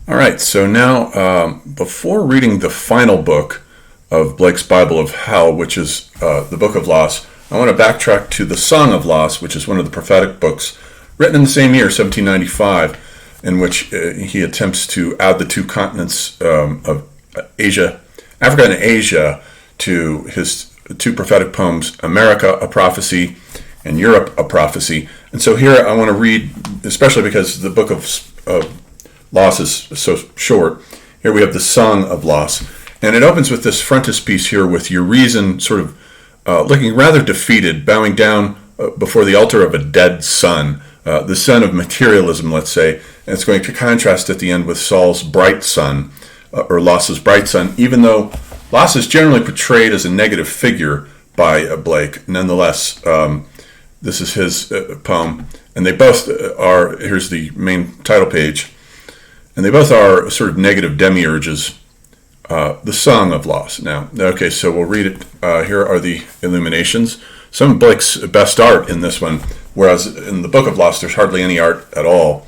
All right, so now before reading the final book of Blake's Bible of Hell, which is the Book of Loss, I want to backtrack to the Song of Loss, which is one of the prophetic books written in the same year, 1795, in which he attempts to add the two continents of Asia, Africa and Asia, to his two prophetic poems, America, a Prophecy, and Europe, a Prophecy. And so here I want to read, especially because the Book of Loss is so short. Here we have the Song of Loss. And it opens with this frontispiece here with Urizen sort of looking rather defeated, bowing down before the altar of a dead sun, the sun of materialism, let's say. And it's going to contrast at the end with Saul's bright sun, or Loss's bright sun, even though Loss is generally portrayed as a negative figure by Blake. Nonetheless, this is his poem. And they both are, here's the main title page, and they both are sort of negative demiurges. The Song of Loss. Now, okay, so we'll read it. Here are the illuminations. Some of Blake's best art in this one, whereas in the Book of Loss, there's hardly any art at all.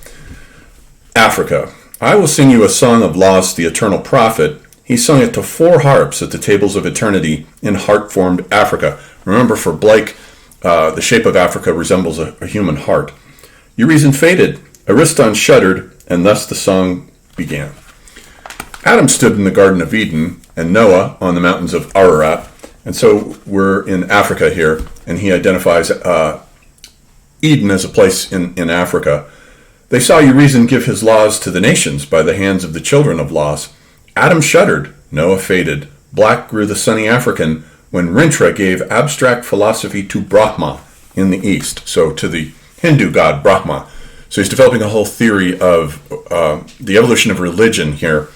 Africa. I will sing you a song of Loss, the eternal prophet. He sung it to 4 harps at the tables of eternity in heart-formed Africa. Remember, for Blake, the shape of Africa resembles a human heart. Urizen faded, Ariston shuddered, and thus the song began. Adam stood in the Garden of Eden, and Noah on the mountains of Ararat. And so we're in Africa here, and he identifies Eden as a place in Africa. They saw Urizen give his laws to the nations by the hands of the children of Loss. Adam shuddered, Noah faded. Black grew the sunny African when Rintrah gave abstract philosophy to Brahma in the east, so to the Hindu god Brahma. So he's developing a whole theory of the evolution of religion here.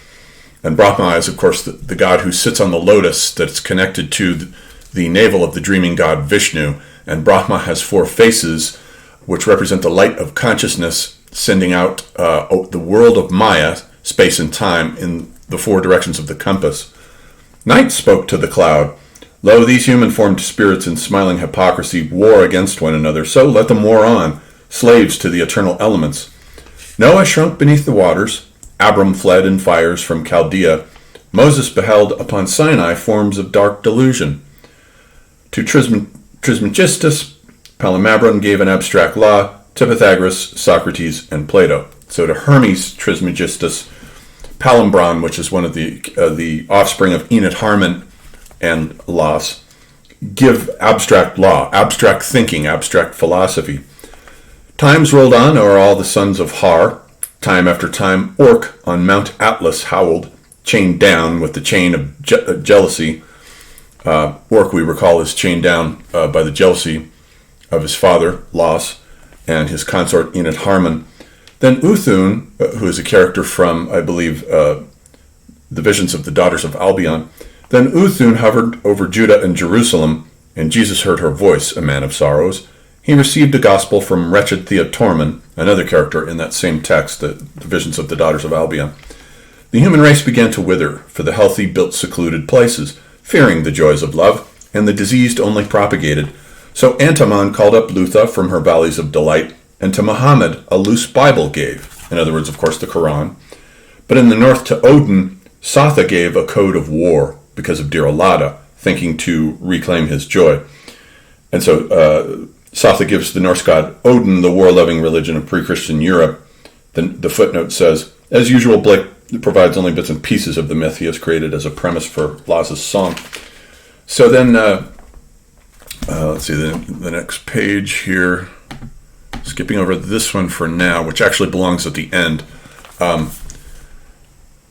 And Brahma is, of course, the god who sits on the lotus that's connected to the navel of the dreaming god Vishnu. And Brahma has 4 faces, which represent the light of consciousness, sending out the world of Maya, space and time, in the 4 directions of the compass. Night spoke to the cloud. Lo, these human-formed spirits in smiling hypocrisy war against one another, so let them war on, slaves to the eternal elements. Noah shrunk beneath the waters. Abram fled in fires from Chaldea. Moses beheld upon Sinai forms of dark delusion. To Trismegistus, Palamabron gave an abstract law, to Pythagoras, Socrates, and Plato. So to Hermes Trismegistus, Palambron, which is one of the offspring of Enid Harmon and Loss, give abstract law, abstract thinking, abstract philosophy. Times rolled on o'er all the sons of Har. Time after time, Orc on Mount Atlas howled, chained down with the chain of jealousy. Orc, we recall, is chained down by the jealousy of his father, Loss, and his consort, Enid Harmon. Then Uthun, who is a character from, I believe, the Visions of the Daughters of Albion. Then Uthun hovered over Judah and Jerusalem, and Jesus heard her voice, a man of sorrows. He received a gospel from wretched Theotormon, another character in that same text, the Visions of the Daughters of Albion. The human race began to wither, for the healthy built secluded places, fearing the joys of love, and the diseased only propagated. So Antamon called up Lutha from her valleys of delight, and to Muhammad a loose Bible gave, in other words, of course, the Quran. But in the north to Odin, Satha gave a code of war, because of dear Alada, thinking to reclaim his joy. And so Satha gives the Norse god Odin the war-loving religion of pre-Christian Europe. The footnote says, as usual, Blake provides only bits and pieces of the myth he has created as a premise for Loss's song. So then, let's see, the next page here, skipping over this one for now, which actually belongs at the end.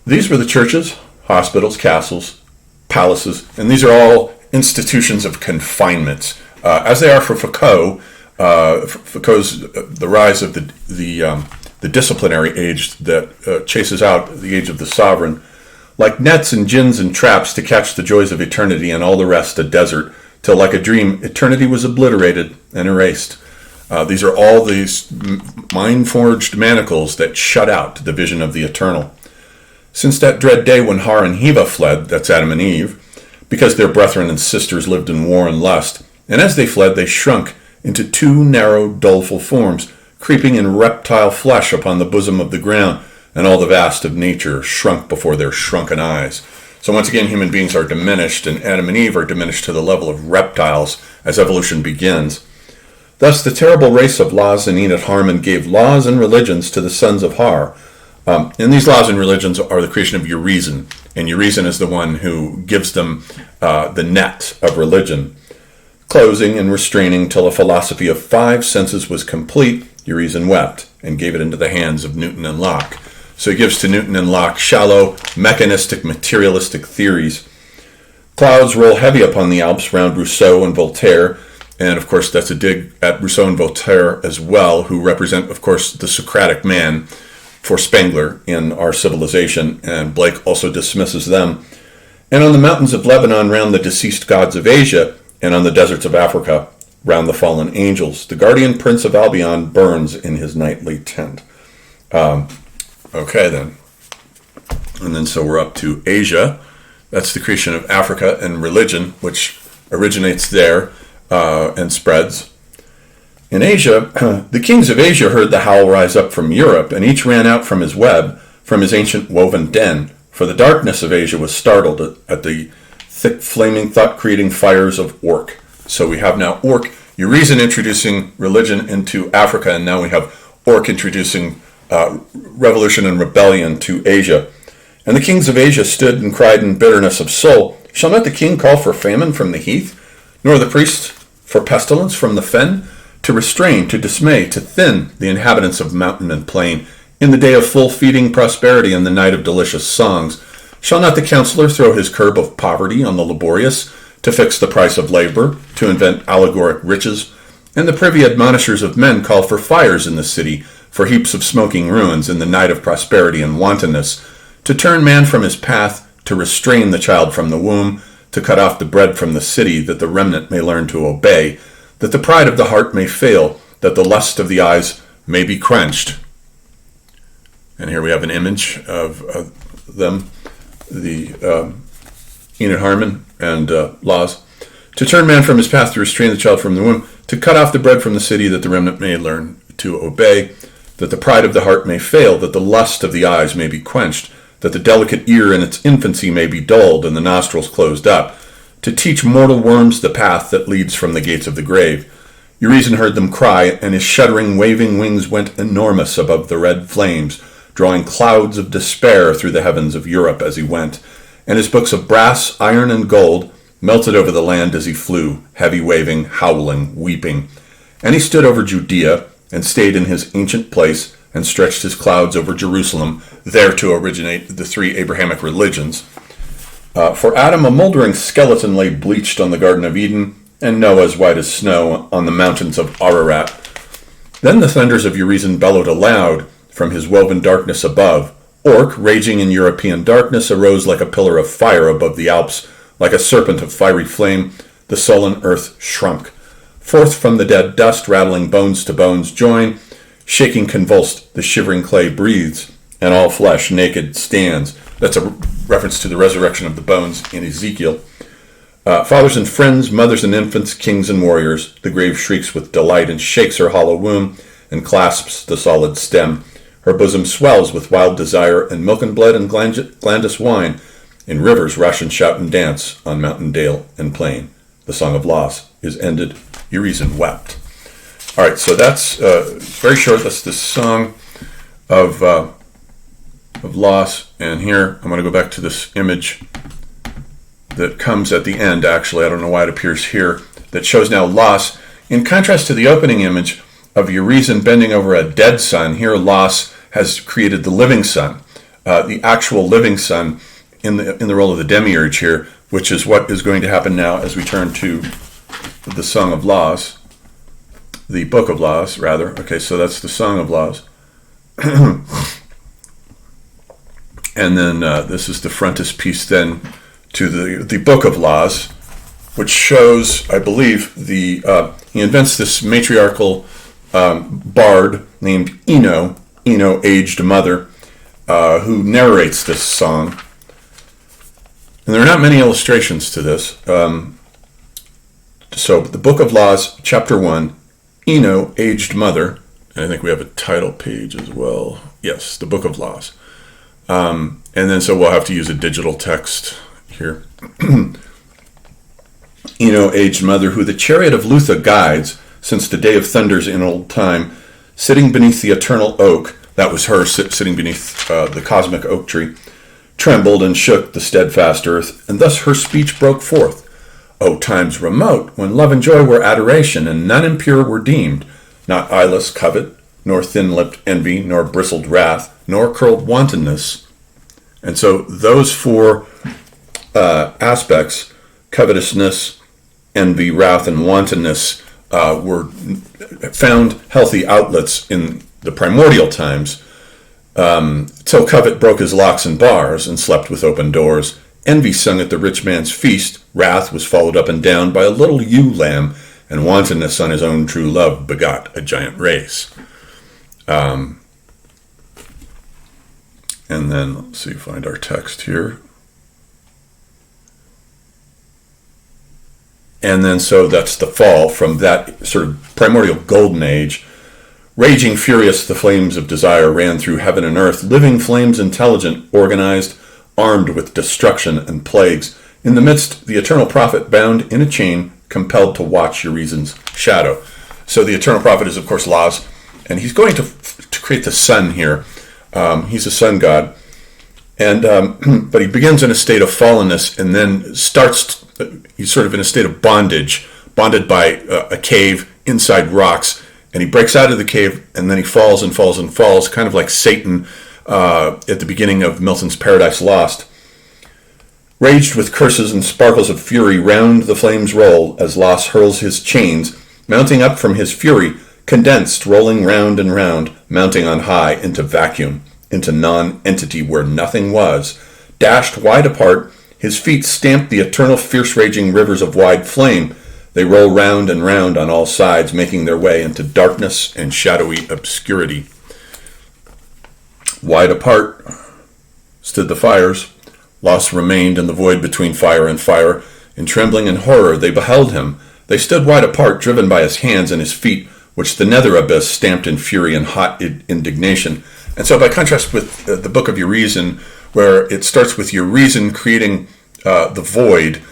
These were the churches, hospitals, castles, palaces, and these are all institutions of confinement. As they are for Foucault, Foucault's the rise of the disciplinary age that chases out the age of the sovereign, like nets and gins and traps to catch the joys of eternity and all the rest a desert, till like a dream eternity was obliterated and erased. These are all these mind-forged manacles that shut out the vision of the eternal. Since that dread day when Har and Heva fled, that's Adam and Eve, because their brethren and sisters lived in war and lust, and as they fled, they shrunk into 2 narrow, doleful forms, creeping in reptile flesh upon the bosom of the ground, and all the vast of nature shrunk before their shrunken eyes. So once again, human beings are diminished, and Adam and Eve are diminished to the level of reptiles as evolution begins. Thus, the terrible race of Laz and Enid Harmon gave laws and religions to the sons of Har. And these laws and religions are the creation of Urizen, and Urizen is the one who gives them the net of religion. Closing and restraining till a philosophy of 5 senses was complete, Urizen wept and gave it into the hands of Newton and Locke. So he gives to Newton and Locke shallow, mechanistic, materialistic theories. Clouds roll heavy upon the Alps round Rousseau and Voltaire, and of course that's a dig at Rousseau and Voltaire as well, who represent, of course, the Socratic man for Spengler in Our Civilization, and Blake also dismisses them. And on the mountains of Lebanon round the deceased gods of Asia, and on the deserts of Africa round the fallen angels, the guardian prince of Albion burns in his nightly tent. Okay then. And then so we're up to Asia. That's the creation of Africa and religion, which originates there and spreads. In Asia, the kings of Asia heard the howl rise up from Europe, and each ran out from his web, from his ancient woven den, for the darkness of Asia was startled at the thick, flaming, thought-creating fires of Orc. So we have now Orc, Urizen introducing religion into Africa, and now we have Orc introducing revolution and rebellion to Asia. And the kings of Asia stood and cried in bitterness of soul, "Shall not the king call for famine from the heath, nor the priest for pestilence from the fen, to restrain, to dismay, to thin the inhabitants of mountain and plain, in the day of full feeding prosperity and the night of delicious songs? Shall not the counselor throw his curb of poverty on the laborious, to fix the price of labor, to invent allegoric riches? And the privy admonishers of men call for fires in the city, for heaps of smoking ruins in the night of prosperity and wantonness, to turn man from his path, to restrain the child from the womb, to cut off the bread from the city, that the remnant may learn to obey, that the pride of the heart may fail, that the lust of the eyes may be quenched." And here we have an image of them, the Enid Harmon and Laz. "To turn man from his path, to restrain the child from the womb, to cut off the bread from the city, that the remnant may learn to obey, that the pride of the heart may fail, that the lust of the eyes may be quenched, that the delicate ear in its infancy may be dulled and the nostrils closed up, to teach mortal worms the path that leads from the gates of the grave." Urizen heard them cry, and his shuddering, waving wings went enormous above the red flames, drawing clouds of despair through the heavens of Europe as he went. And his books of brass, iron, and gold melted over the land as he flew, heavy waving, howling, weeping. And he stood over Judea, and stayed in his ancient place, and stretched his clouds over Jerusalem, there to originate the 3 Abrahamic religions. For Adam a moldering skeleton lay bleached on the Garden of Eden, and Noah as white as snow on the mountains of Ararat. Then the thunders of Urizen bellowed aloud from his woven darkness above. Orc, raging in European darkness, arose like a pillar of fire above the Alps, like a serpent of fiery flame. The sullen earth shrunk. Forth from the dead dust, rattling bones to bones join, shaking convulsed, the shivering clay breathes, and all flesh naked stands. That's a reference to the resurrection of the bones in Ezekiel. Fathers and friends, mothers and infants, kings and warriors, the grave shrieks with delight and shakes her hollow womb and clasps the solid stem. Her bosom swells with wild desire, and milk and blood and glandus wine. In rivers rush and shout and dance on mountain, dale, and plain. The song of loss is ended. Urizen wept. All right, so that's very short. That's the song of loss. And here I'm going to go back to this image that comes at the end. Actually, I don't know why it appears here. That shows now loss. In contrast to the opening image of Urizen bending over a dead sun, here loss has created the living sun, the actual living sun in the role of the demiurge here, which is what is going to happen now as we turn to the Song of Laws, the Book of Laws, rather. Okay, so that's the Song of Laws. And then this is the frontispiece then to the Book of Laws, which shows, I believe, he invents this matriarchal bard named Ino, aged mother, who narrates this song. And there are not many illustrations to this. So the Book of Laws, Chapter 1, Ino, aged mother. And I think we have a title page as well. Yes, the Book of Laws. And then so we'll have to use a digital text here. Aged mother, who the chariot of Lutha guides since the day of thunders in old time, sitting beneath the eternal oak, that was her sitting beneath the cosmic oak tree, trembled and shook the steadfast earth, and thus her speech broke forth. O times remote, when love and joy were adoration, and none impure were deemed, not eyeless covet, nor thin-lipped envy, nor bristled wrath, nor curled wantonness. And so those four aspects, covetousness, envy, wrath, and wantonness, were found healthy outlets in the primordial times. Till covet broke his locks and bars and slept with open doors. Envy sung at the rich man's feast. Wrath was followed up and down by a little ewe lamb, and wantonness on his own true love begot a giant race. And then, let's see, find our text here. And then, so that's the fall from that sort of primordial golden age. Raging furious, the flames of desire ran through heaven and earth, living flames intelligent, organized, armed with destruction and plagues. In the midst, the eternal prophet, bound in a chain, compelled to watch Urizen's shadow. So the eternal prophet is, of course, Laz, and he's going to create the sun here. He's a sun god. And but he begins in a state of fallenness and then starts, he's sort of in a state of bondage, bonded by a cave inside rocks. And he breaks out of the cave, and then he falls and falls and falls, kind of like Satan at the beginning of Milton's Paradise Lost. Raged with curses and sparkles of fury, round the flames roll as Los hurls his chains, mounting up from his fury, condensed, rolling round and round, mounting on high into vacuum, into non-entity where nothing was. Dashed wide apart, his feet stamp the eternal fierce raging rivers of wide flame. They roll round and round on all sides, making their way into darkness and shadowy obscurity. Wide apart stood the fires. Los remained in the void between fire and fire. In trembling and horror they beheld him. They stood wide apart, driven by his hands and his feet, which the nether abyss stamped in fury and hot indignation. And so by contrast with the book of Urizen, where it starts with Urizen creating the void,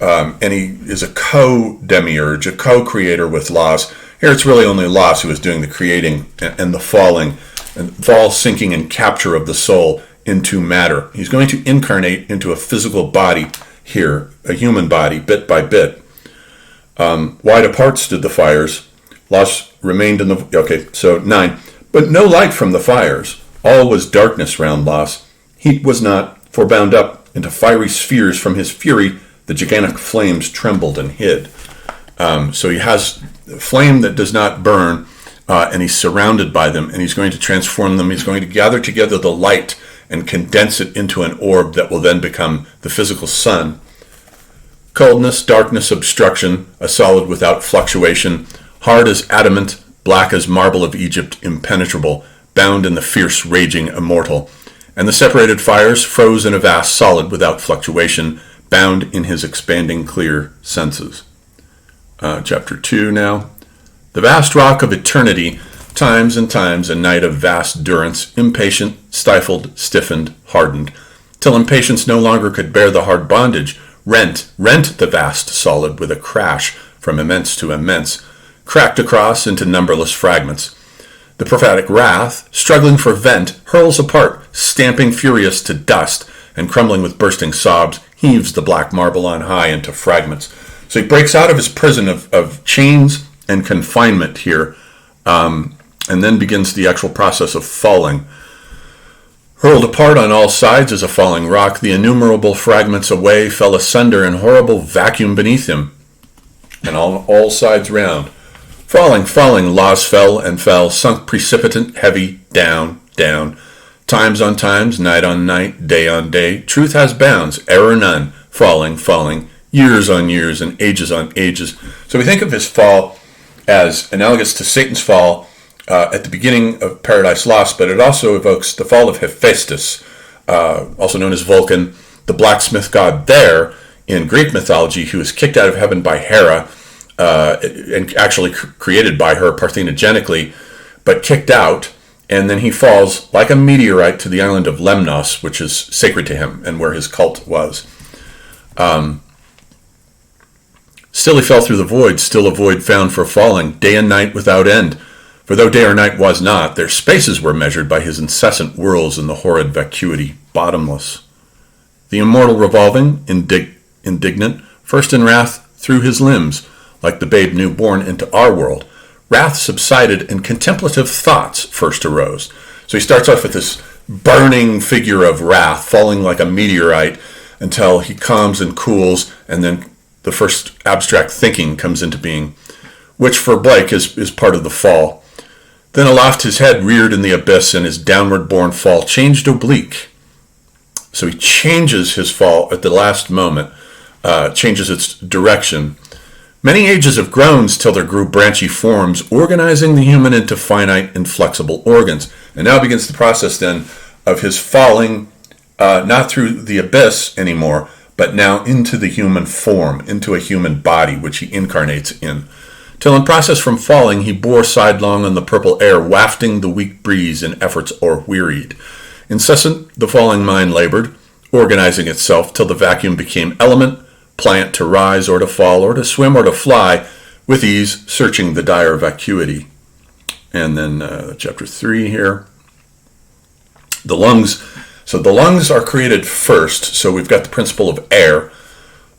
and he is a co-demiurge, a co-creator with Los. Here it's really only Los who is doing the creating and the falling, and fall, sinking, and capture of the soul into matter. He's going to incarnate into a physical body here, a human body, bit by bit. Wide apart stood the fires. Los remained in the... Okay, so 9. But no light from the fires. All was darkness round Los. Heat was not, for bound up into fiery spheres from his fury, the gigantic flames trembled and hid. So he has a flame that does not burn, and he's surrounded by them, and he's going to transform them. He's going to gather together the light and condense it into an orb that will then become the physical sun. Coldness, darkness, obstruction, a solid without fluctuation, hard as adamant, black as marble of Egypt, impenetrable, bound in the fierce raging immortal. And the separated fires froze in a vast solid without fluctuation, bound in his expanding clear senses. Chapter 2 now. The vast rock of eternity, times and times a night of vast durance, impatient, stifled, stiffened, hardened, till impatience no longer could bear the hard bondage, rent the vast solid with a crash from immense to immense, cracked across into numberless fragments. The prophetic wrath, struggling for vent, hurls apart, stamping furious to dust, and crumbling with bursting sobs, heaves the black marble on high into fragments. So he breaks out of his prison of chains and confinement here, and then begins the actual process of falling. Hurled apart on all sides as a falling rock, the innumerable fragments away fell asunder in horrible vacuum beneath him, and on all sides round. Falling, Los fell and fell, sunk precipitant, heavy, down, down. Times on times, night on night, day on day, truth has bounds, error none, falling, years on years and ages on ages. So we think of his fall as analogous to Satan's fall at the beginning of Paradise Lost, but it also evokes the fall of Hephaestus, also known as Vulcan, the blacksmith god there in Greek mythology, who was kicked out of heaven by Hera, and actually created by her parthenogenically, but kicked out And then he falls like a meteorite to the island of Lemnos, which is sacred to him and where his cult was. Still he fell through the void, still a void found for falling, day and night without end. For though day or night was not, their spaces were measured by his incessant whirls in the horrid vacuity, bottomless. The immortal revolving, indignant, first in wrath through his limbs, like the babe newborn into our world. Wrath subsided and contemplative thoughts first arose. So he starts off with this burning figure of wrath, falling like a meteorite until he calms and cools, and then the first abstract thinking comes into being, which for Blake is part of the fall. Then aloft his head reared in the abyss, and his downward borne fall changed oblique. So he changes his fall at the last moment, changes its direction. Many ages have groans till there grew branchy forms, organizing the human into finite and flexible organs. And now begins the process then of his falling, not through the abyss anymore, but now into the human form, into a human body, which he incarnates in. Till in process from falling, he bore sidelong on the purple air, wafting the weak breeze in efforts o'erwearied. Incessant the falling mind labored, organizing itself till the vacuum became element, pliant to rise or to fall or to swim or to fly, with ease searching the dire vacuity. And then chapter 3 here. The lungs. So the lungs are created first, so we've got the principle of air.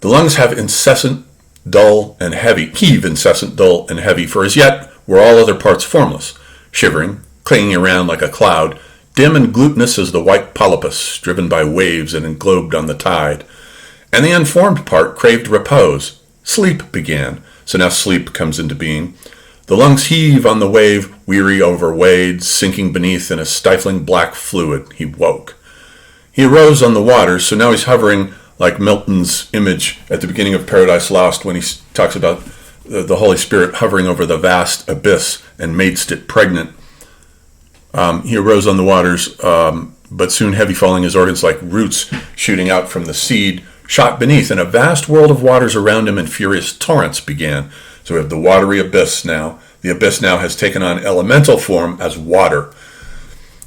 The lungs have incessant, dull, and heavy, heave incessant, dull, and heavy, for as yet were all other parts formless, shivering, clinging around like a cloud, dim and glutinous as the white polypus, driven by waves and englobed on the tide. And the unformed part craved repose. Sleep began, so now sleep comes into being. The lungs heave on the wave, weary, overweighed, sinking beneath in a stifling black fluid. He woke. He arose on the waters, so now he's hovering like Milton's image at the beginning of Paradise Lost when he talks about the Holy Spirit hovering over the vast abyss and madest it pregnant. He arose on the waters, but soon heavy falling his organs like roots shooting out from the seed, shot beneath, and a vast world of waters around him in furious torrents began. So we have the watery abyss now. The abyss now has taken on elemental form as water.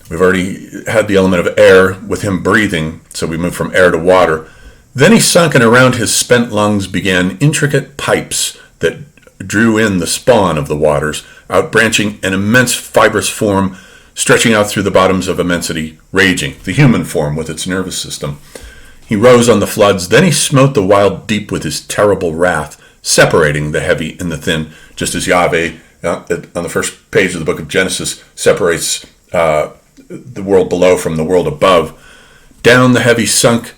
We've already had the element of air with him breathing, so we move from air to water. Then he sunk, and around his spent lungs began intricate pipes that drew in the spawn of the waters, outbranching an immense fibrous form, stretching out through the bottoms of immensity, raging, the human form with its nervous system. He rose on the floods, then he smote the wild deep with his terrible wrath, separating the heavy and the thin, just as Yahweh, on the first page of the book of Genesis, separates the world below from the world above. Down the heavy sunk,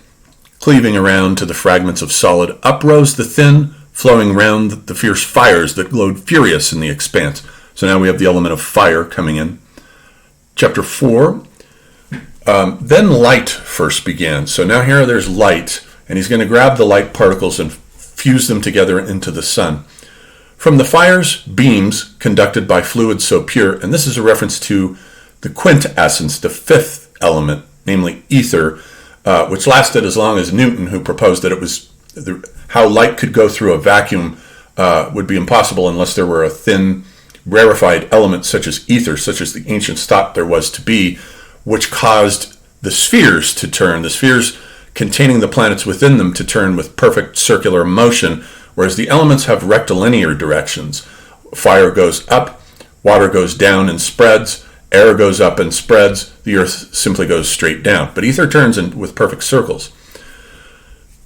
cleaving around to the fragments of solid. Up rose the thin, flowing round the fierce fires that glowed furious in the expanse. So now we have the element of fire coming in. Chapter 4. Then light first began. So now here there's light, and he's going to grab the light particles and fuse them together into the sun. From the fires, beams conducted by fluids so pure, and this is a reference to the quintessence, the fifth element, namely ether, which lasted as long as Newton, who proposed that it was how light could go through a vacuum would be impossible unless there were a thin, rarefied element such as ether, such as the ancients thought there was to be, which caused the spheres to turn, the spheres containing the planets within them to turn with perfect circular motion, whereas the elements have rectilinear directions. Fire goes up, water goes down and spreads, air goes up and spreads, the earth simply goes straight down. But ether turns with perfect circles.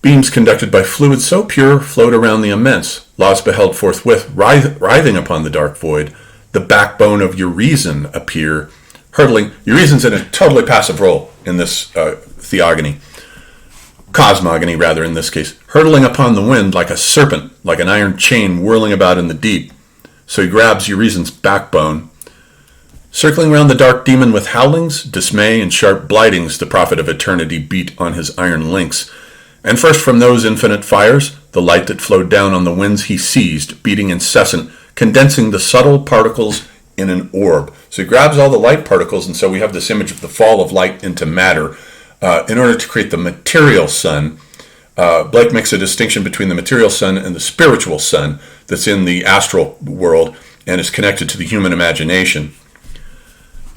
Beams conducted by fluids so pure flowed around the immense. Laws beheld forthwith, writhing upon the dark void, the backbone of Urizen appear, hurtling. Urizen's in a totally passive role in this theogony. Cosmogony, rather, in this case. Hurtling upon the wind like a serpent, like an iron chain whirling about in the deep. So he grabs Urizen's backbone. Circling round the dark demon with howlings, dismay, and sharp blightings, the prophet of eternity beat on his iron links. And first from those infinite fires, the light that flowed down on the winds he seized, beating incessant, condensing the subtle particles in an orb. So he grabs all the light particles, and so we have this image of the fall of light into matter in order to create the material sun. Blake makes a distinction between the material sun and the spiritual sun that's in the astral world and is connected to the human imagination.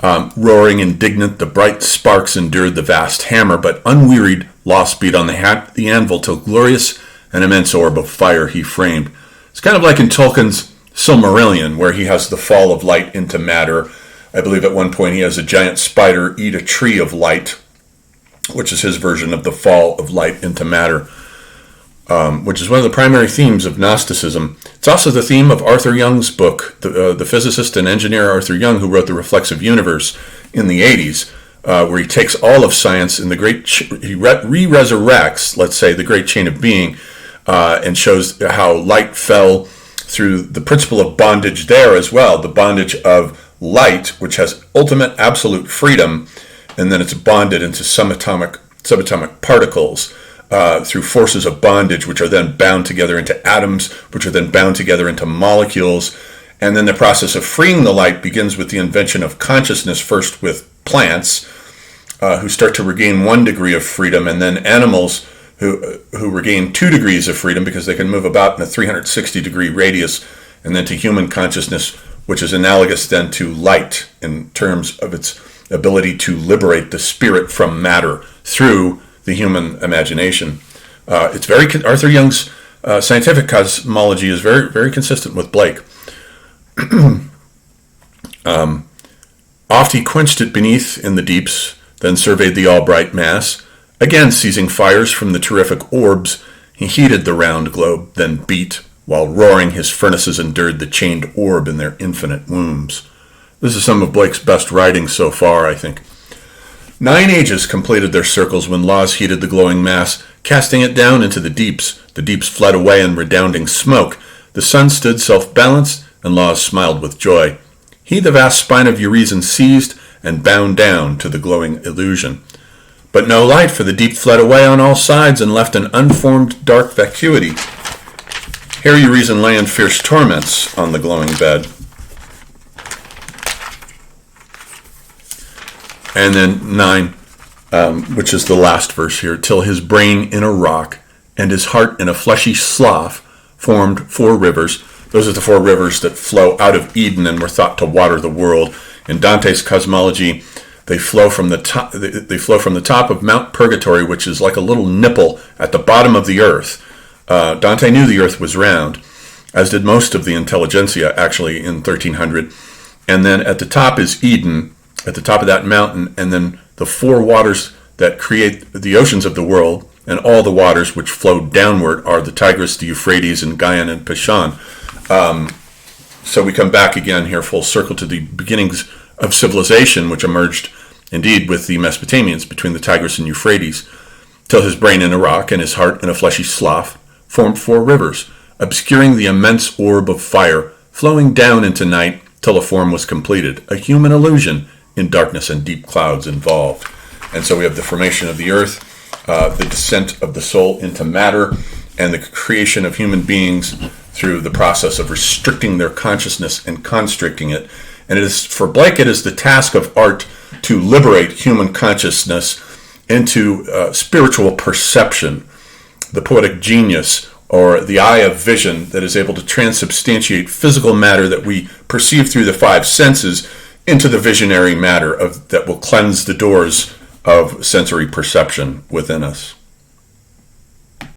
Roaring indignant, the bright sparks endured the vast hammer, but unwearied, lost beat on the anvil till glorious and immense orb of fire he framed. It's kind of like in Tolkien's Silmarillion, where he has the fall of light into matter. I believe at one point he has a giant spider eat a tree of light, which is his version of the fall of light into matter, which is one of the primary themes of Gnosticism. It's also the theme of Arthur Young's book, the physicist and engineer Arthur Young, who wrote The Reflexive Universe in the 80s, where he takes all of science and he re-resurrects, let's say, the great chain of being, and shows how light fell through the principle of bondage there as well, the bondage of light, which has ultimate absolute freedom, and then it's bonded into subatomic particles through forces of bondage, which are then bound together into atoms, which are then bound together into molecules. And then the process of freeing the light begins with the invention of consciousness, first with plants, who start to regain 1 degree of freedom, and then animals who regain 2 degrees of freedom because they can move about in a 360-degree radius, and then to human consciousness, which is analogous then to light in terms of its ability to liberate the spirit from matter through the human imagination. It's Arthur Young's scientific cosmology is very, very consistent with Blake. Oft he quenched it beneath in the deeps, then surveyed the all-bright mass. Again seizing fires from the terrific orbs, he heated the round globe, then beat, while roaring his furnaces endured the chained orb in their infinite wombs. This is some of Blake's best writing so far, I think. 9 ages completed their circles when laws heated the glowing mass, casting it down into the deeps. The deeps fled away in redounding smoke. The sun stood self-balanced, and laws smiled with joy. He the vast spine of Urizen seized and bound down to the glowing illusion. But no light, for the deep fled away on all sides and left an unformed dark vacuity. Here Urizen lay in fierce torments on the glowing bed. And then 9, which is the last verse here, till his brain in a rock and his heart in a fleshy slough formed 4 rivers. Those are the 4 rivers that flow out of Eden and were thought to water the world. In Dante's cosmology, they flow from the top. They flow from the top of Mount Purgatory, which is like a little nipple at the bottom of the earth. Dante knew the earth was round, as did most of the intelligentsia, actually, in 1300. And then at the top is Eden, at the top of that mountain, and then the 4 waters that create the oceans of the world, and all the waters which flow downward are the Tigris, the Euphrates, and Gaian and Pishon. So we come back again here full circle to the beginnings of civilization, which emerged indeed with the Mesopotamians between the Tigris and Euphrates, till his brain in a rock and his heart in a fleshy slough formed 4 rivers, obscuring the immense orb of fire, flowing down into night till a form was completed, a human illusion in darkness and deep clouds involved. And so we have the formation of the earth, the descent of the soul into matter, and the creation of human beings through the process of restricting their consciousness and constricting it. And it is, for Blake, it is the task of art to liberate human consciousness into spiritual perception, the poetic genius, or the eye of vision that is able to transubstantiate physical matter that we perceive through the 5 senses into the visionary matter that will cleanse the doors of sensory perception within us.